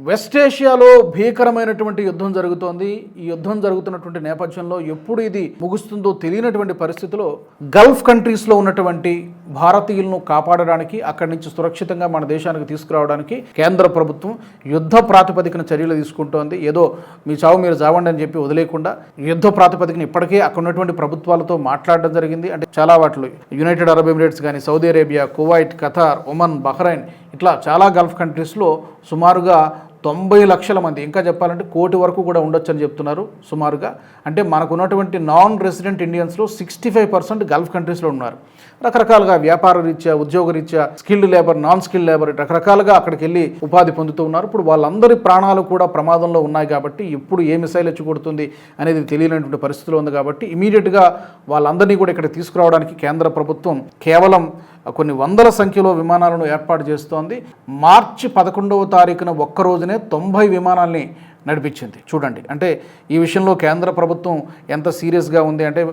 West ఏషియాలో భీకరమైనటువంటి యుద్ధం జరుగుతోంది. ఈ యుద్ధం జరుగుతున్నటువంటి నేపథ్యంలో ఎప్పుడు ఇది ముగుస్తుందో తెలియనటువంటి పరిస్థితిలో గల్ఫ్ కంట్రీస్లో ఉన్నటువంటి భారతీయులను కాపాడడానికి, అక్కడి నుంచి సురక్షితంగా మన దేశానికి తీసుకురావడానికి కేంద్ర ప్రభుత్వం యుద్ధ ప్రాతిపదికన చర్యలు తీసుకుంటోంది. ఏదో మీ చావు మీరు చావండి అని చెప్పి వదిలేకుండా యుద్ధ ప్రాతిపదికన ఇప్పటికే అక్కడ ఉన్నటువంటి ప్రభుత్వాలతో మాట్లాడడం జరిగింది. అంటే చాలా వాటిలో యునైటెడ్ అరబ్ ఎమిరేట్స్ కానీ, Saudi Arabia, Kuwait, Qatar, Oman, Bahrain ఇట్లా చాలా గల్ఫ్ కంట్రీస్లో సుమారుగా 90 లక్షల మంది, ఇంకా చెప్పాలంటే 1 కోటి వరకు కూడా ఉండొచ్చు అని చెప్తున్నారు సుమారుగా. అంటే మనకు ఉన్నటువంటి నాన్ రెసిడెంట్ ఇండియన్స్లో 65% గల్ఫ్ కంట్రీస్లో ఉన్నారు. రకరకాలుగా వ్యాపార రీత్యా, ఉద్యోగ రీత్యా, skilled labour, non skilled labour రకరకాలుగా అక్కడికి వెళ్ళి ఉపాధి పొందుతూ ఉన్నారు. ఇప్పుడు వాళ్ళందరి ప్రాణాలు కూడా ప్రమాదంలో ఉన్నాయి కాబట్టి ఎప్పుడు ఏ మిసైల్ వచ్చి కొడుతుంది అనేది తెలియనటువంటి పరిస్థితిలో ఉంది. కాబట్టి ఇమీడియట్గా వాళ్ళందరినీ కూడా ఇక్కడ తీసుకురావడానికి కేంద్ర ప్రభుత్వం కేవలం కొన్ని వందల సంఖ్యలో విమానాలను ఏర్పాటు చేస్తోంది. మార్చి 11వ తారీఖున ఒక్కరోజునే 90 విమానాల్ని నడిపించింది. చూడండి, అంటే ఈ విషయంలో కేంద్ర ప్రభుత్వం ఎంత సీరియస్గా ఉంది అంటే,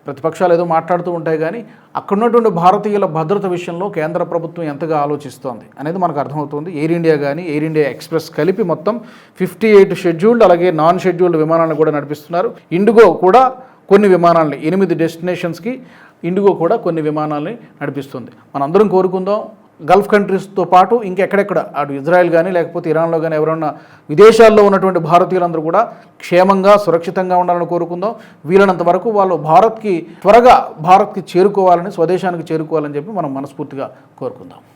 ప్రతిపక్షాలు ఏదో మాట్లాడుతూ ఉంటాయి కానీ అక్కడ ఉన్నటువంటి భారతీయుల భద్రత విషయంలో కేంద్ర ప్రభుత్వం ఎంతగా ఆలోచిస్తోంది అనేది మనకు అర్థమవుతుంది. ఎయిర్ ఇండియా కానీ, ఎయిర్ ఇండియా ఎక్స్ప్రెస్ కలిపి మొత్తం 58 షెడ్యూల్డ్ అలాగే నాన్ షెడ్యూల్డ్ విమానాలను కూడా నడిపిస్తున్నారు. ఇండిగో కూడా కొన్ని విమానాలని 8 డెస్టినేషన్స్కి ఇండిగో కూడా కొన్ని విమానాలని నడిపిస్తుంది. మనందరం కోరుకుందాం గల్ఫ్ కంట్రీస్తో పాటు ఇంకెక్కడెక్కడ అటు ఇజ్రాయెల్ కానీ లేకపోతే ఇరాన్లో కానీ ఎవరన్నా విదేశాల్లో ఉన్నటువంటి భారతీయులందరూ కూడా క్షేమంగా సురక్షితంగా ఉండాలని కోరుకుందాం. వీలైనంత వరకు వాళ్ళు త్వరగా భారత్కి చేరుకోవాలని, స్వదేశానికి చేరుకోవాలని చెప్పి మనం మనస్ఫూర్తిగా కోరుకుందాం.